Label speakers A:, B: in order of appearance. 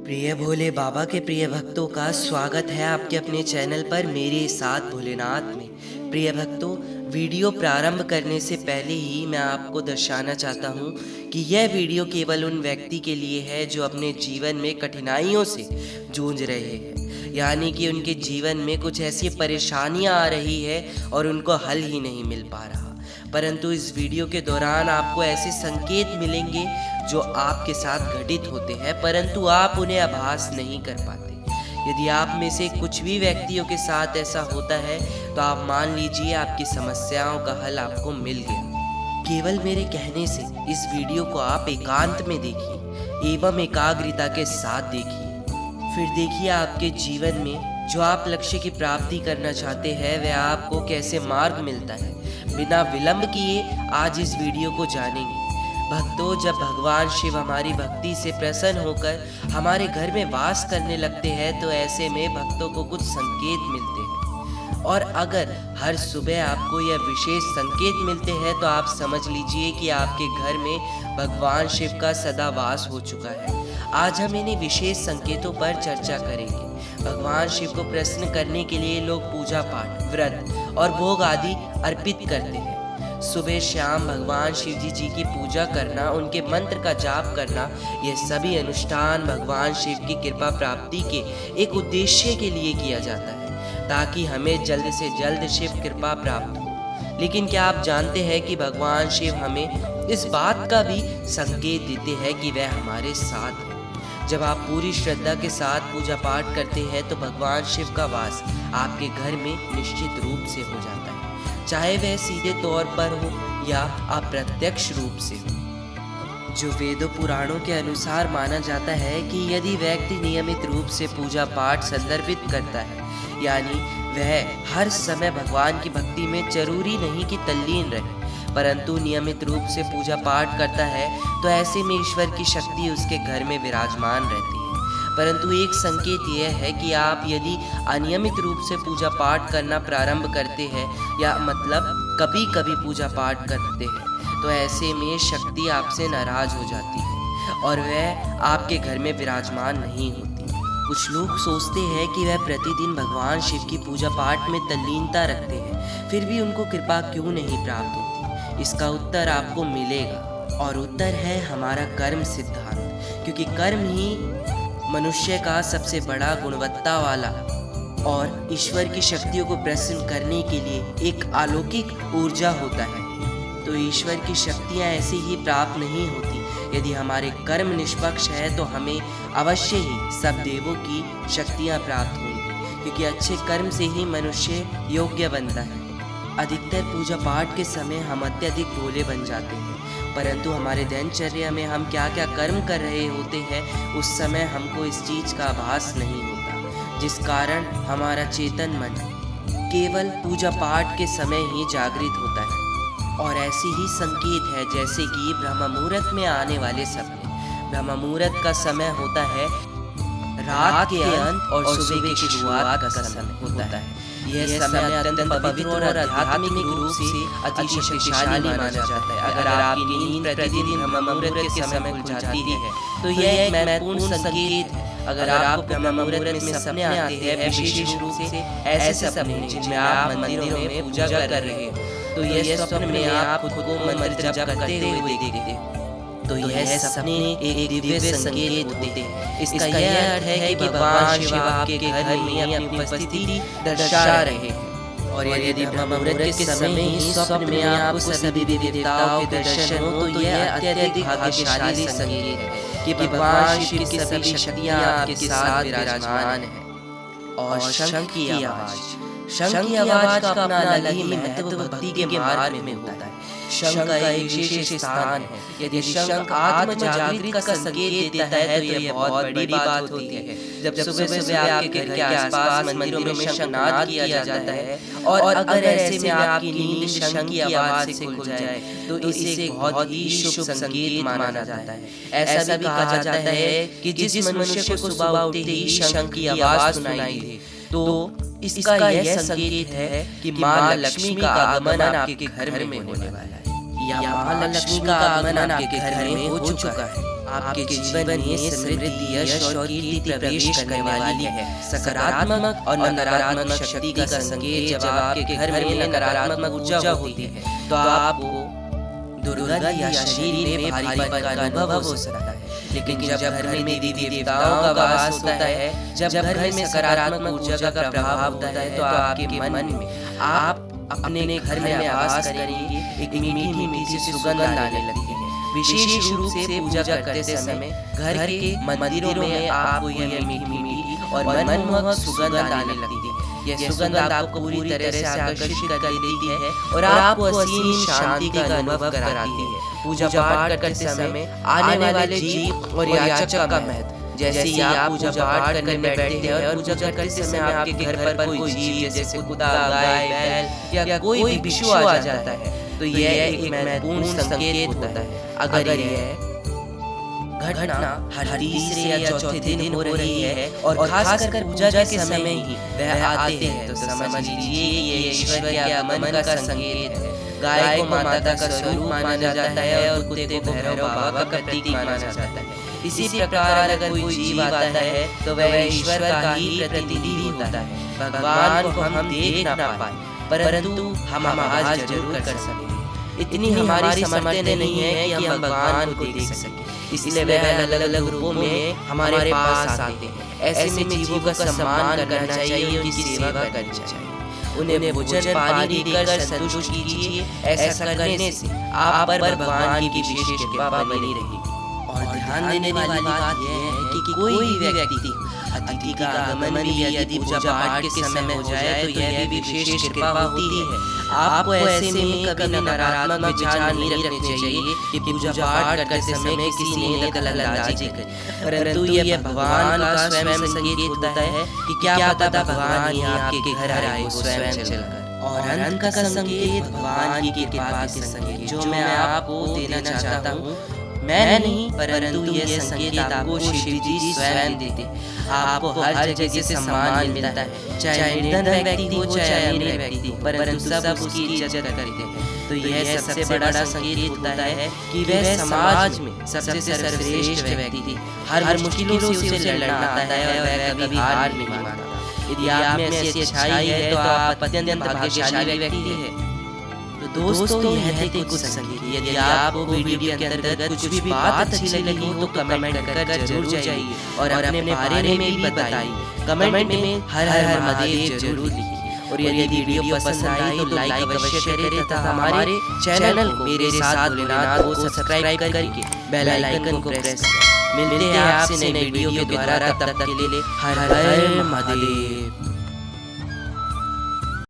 A: प्रिय भोले बाबा के प्रिय भक्तों का स्वागत है आपके अपने चैनल पर मेरे साथ भोलेनाथ में। प्रिय भक्तों, वीडियो प्रारंभ करने से पहले ही मैं आपको दर्शाना चाहता हूँ कि यह वीडियो केवल उन व्यक्ति के लिए है जो अपने जीवन में कठिनाइयों से जूझ रहे हैं, यानी कि उनके जीवन में कुछ ऐसी परेशानियाँ आ रही है और उनको हल ही नहीं मिल पा रहा। परंतु इस वीडियो के दौरान आपको ऐसे संकेत मिलेंगे जो आपके साथ घटित होते हैं, परंतु आप उन्हें आभास नहीं कर पाते। यदि आप में से कुछ भी व्यक्तियों के साथ ऐसा होता है तो आप मान लीजिए आपकी समस्याओं का हल आपको मिल गया। केवल मेरे कहने से इस वीडियो को आप एकांत में देखिए एवं एकाग्रता के साथ देखिए। फिर देखिए आपके जीवन में जो आप लक्ष्य की प्राप्ति करना चाहते हैं वह आपको कैसे मार्ग मिलता है। बिना विलंब किए आज इस वीडियो को जानेंगे। भक्तों, जब भगवान शिव हमारी भक्ति से प्रसन्न होकर हमारे घर में वास करने लगते हैं तो ऐसे में भक्तों को कुछ संकेत मिलते हैं, और अगर हर सुबह आपको यह विशेष संकेत मिलते हैं तो आप समझ लीजिए कि आपके घर में भगवान शिव का सदा वास हो चुका है। आज हम इन्हीं विशेष संकेतों पर चर्चा करेंगे। भगवान शिव को प्रसन्न करने के लिए लोग पूजा पाठ, व्रत और भोग आदि अर्पित करते हैं। सुबह शाम भगवान शिव जी की पूजा करना, उनके मंत्र का जाप करना, ये सभी अनुष्ठान भगवान शिव की कृपा प्राप्ति के एक उद्देश्य के लिए किया जाता है, ताकि हमें जल्द से जल्द शिव कृपा प्राप्त हो। लेकिन क्या आप जानते हैं कि भगवान शिव हमें इस बात का भी संकेत देते हैं कि वह हमारे साथ है। जब आप पूरी श्रद्धा के साथ पूजा पाठ करते हैं तो भगवान शिव का वास आपके घर में निश्चित रूप से हो जाता है, चाहे वह सीधे तौर पर हो या अप्रत्यक्ष रूप से हो। जो वेदों पुराणों के अनुसार माना जाता है कि यदि व्यक्ति नियमित रूप से पूजा पाठ संदर्भित करता है, यानी वह हर समय भगवान की भक्ति में जरूरी नहीं कि तल्लीन रहे, परंतु नियमित रूप से पूजा पाठ करता है, तो ऐसे में ईश्वर की शक्ति उसके घर में विराजमान रहती है। परंतु एक संकेत यह है कि आप यदि अनियमित रूप से पूजा पाठ करना प्रारंभ करते हैं, या मतलब कभी कभी पूजा पाठ करते हैं, तो ऐसे में शक्ति आपसे नाराज हो जाती है और वह आपके घर में विराजमान नहीं होती। कुछ लोग सोचते हैं कि वह प्रतिदिन भगवान शिव की पूजा पाठ में तल्लीनता रखते हैं, फिर भी उनको कृपा क्यों नहीं प्राप्त होती। इसका उत्तर आपको मिलेगा, और उत्तर है हमारा कर्म सिद्धांत, क्योंकि कर्म ही मनुष्य का सबसे बड़ा गुणवत्ता वाला और ईश्वर की शक्तियों को प्रसन्न करने के लिए एक अलौकिक ऊर्जा होता है। तो ईश्वर की शक्तियाँ ऐसे ही प्राप्त नहीं होती। यदि हमारे कर्म निष्पक्ष है तो हमें अवश्य ही सब देवों की शक्तियाँ प्राप्त होंगी, क्योंकि अच्छे कर्म से ही मनुष्य योग्य बनता है। अधिकतर पूजा पाठ के समय हम अत्यधिक भोले बन जाते हैं, परंतु हमारे दिनचर्या में हम क्या क्या कर्म कर रहे होते हैं उस समय हमको इस चीज़ का आभास नहीं होता, जिस कारण हमारा चेतन मन केवल पूजा पाठ के समय ही जागृत होता है। और ऐसी ही संकेत है जैसे कि ब्रह्म मुहूर्त में आने वाले सपने। ब्रह्म मुहूर्त का समय होता है रात के अंत और सुबह की शुरुआत का समय होता है। यह समय अत्यंत पवित्र और आध्यात्मिक रूप से अति शक्तिशाली माना जाता है। अगर आपकी नींद प्रतिदिन ब्रह्म मुहूर्त के समय खुल जाती है तो यह एक महत्वपूर्ण संकेत है। अगर आपको ब्रह्म मुहूर्त में सपने आते हैं, विशेष रूप से ऐसे सपने जिनमें आप मंदिरों में पूजा कर रहे हो, तो यह स्वप्न में आप खुद को मंत्र जप करते हुए देखते हो, तो यह सपने एक दिव्य संकेत होते हैं। इसका यह अर्थ है कि भगवान शिव आपके घर में अपनी उपस्थिति दर्शा रहे हैं। और यदि ब्रह्म मुहूर्त के समय ही स्वप्न में आपको सभी देवी देवताओं के दर्शन हो तो यह अत्यधिक भाग्यशाली संकेत है कि भगवान शिव की सभी शक्तियाँ आपके साथ विराजमान है। और शंख की आवाज, शंख की आवाज का अपना अलग ही महत्व भक्ति के मार्ग में होता है। शंख का एक विशेष स्थान है। यदि शंख आत्म जागृति का संकेत देता है तो यह बहुत बड़ी बात होती है। जब सुबह सुबह आपके घर के आसपास मंदिरों में शंखनाद किया जाता है, और अगर ऐसे में आपकी नींद शंख की आवाज से खुल जाए तो इसे एक बहुत ही शुभ संकेत माना जाता है। ऐसा भी कहा जाता है कि जिस मनुष्य को सुबह उठते ही शंख की आवाज सुनाई दे तो इसका यह संकेत है कि माँ लक्ष्मी का आगमन आपके घर में होने वाला है, या माँ लक्ष्मी का आगमन आपके घर में हो चुका है। आपके जीवन में समृद्धि, यश और कीर्ति प्रवेश करने वाली है। सकारात्मक और नकारात्मक शक्ति का संकेत जब आपके घर में नकारात्मक ऊर्जा होती है तो आपको दुर्गंध या शरीर में भारीपन का अनुभव हो सकता है। लेकिन जब घर में देवी देवताओं का वास होता है, जब घर में सकारात्मक ऊर्जा का प्रभाव होता है तो आपके मन में आप अपने घर में आवास करेंगे, एक मीठी मीठी सुगंध आने लगती है। विशेष रूप से पूजा करते समय घर के मंदिरों में आपको यह मीठी मीठी और मनमोहक सुगंध आने लगती है। यह सुगंध आपको पूरी तरह से आकर्षित कर देती है और आपको असीम शांति का अनुभव कराती है। पूजा पाठ करते समय आने वाले जीव और याचक का महत्व। जैसे ही आप पूजा पाठ करने बैठते हैं और पूजा करते समय आपके घर पर कोई जीव जैसे कुत्ता, गाय, बैल या कोई भी बिच्छू आ जाता है तो यह एक महत्वपूर्ण संकेत होता है। अगर यह घटना हर तीसरे या चौथे दिन हो रही है और खासकर पूजा के समय ही वह आते हैं तो समझ लीजिए ये ईश्वर के आगमन का संकेत है। गाय को माता का स्वरूप माना जाता है और कुत्ते को भैरव बाबा का प्रतीक माना जाता है। इसी प्रकार अगर कोई जीव आता है तो वह ईश्वर का ही प्रतिनिधि होता है। भगवान को हम देख ना पाए परंतु हम आवाज जरूर कर सकते हैं। इतनी हमारी सामर्थ्य नहीं है कि हम भगवान को देख सकें, इसलिए वह अलग अलग रूपों में हमारे पास आते हैं। ऐसे में जीवों का सम्मान करना चाहिए, उनकी सेवा करनी चाहिए, उन्हें भोजन पानी देकर संतुष्ट कीजिए। ऐसा करने से आप पर भगवान की विशेष कृपा बनी रहेगी। और ध्यान देने वाली बात यह है कि कोई भी व्यक्ति अतिथि का आगमन भी यदि पूजा पाठ के समय हो जाए तो यह भी विशेष कृपा होती है। आपको ऐसे में कभी नकारात्मक विचार नहीं रखने चाहिए कि पूजा पाठ करते समय किसी ने दखलंदाजी करी, परंतु यह भगवान का स्वयं संकेत होता है कि क्या पता भगवान ही आपके घर आए हो स्वयं चलकर। और अंत का संकेत भगवान की कृपा के संकेत जो मैं आपको देना चाहता हूँ, मैं नहीं परंतु यह संकेत आपको शिव जी स्वयं देते हैं। आपको हर जगह से सम्मान मिलता है, चाहे निर्धन व्यक्ति हो चाहे अमीर व्यक्ति हो, परंतु सब उसकी इज्जत करते हैं। तो यह सबसे बड़ा संकेत होता है कि वह समाज में सबसे सर्वश्रेष्ठ व्यक्ति थी। हर मुश्किलों से उसे लड़ना आता है और वह कभी हार नहीं मानता। यदि आप में ऐसी अच्छाई है तो आप अत्यंत भाग्यशाली व्यक्ति हैं। तो दोस्तों यह थे कुछ संकेत। यदि आपको वीडियो के अंतर्गत कुछ भी बात अच्छी लगी हो तो कमेंट कर जरूर जाइए और अपने बारे में भी बताइए। कमेंट में हर हर महादेव जरूर लिखिए। और यदि वीडियो पसंद आई तो लाइक अवश्य करें तथा हमारे चैनल को मेरे साथ भोलेनाथ को सब्सक्राइब करके बेल आइकन को प्रेस करें। मिलते हैं आपसे नए वीडियो के द्वारा, तब तक के लिए हर हर महादेव।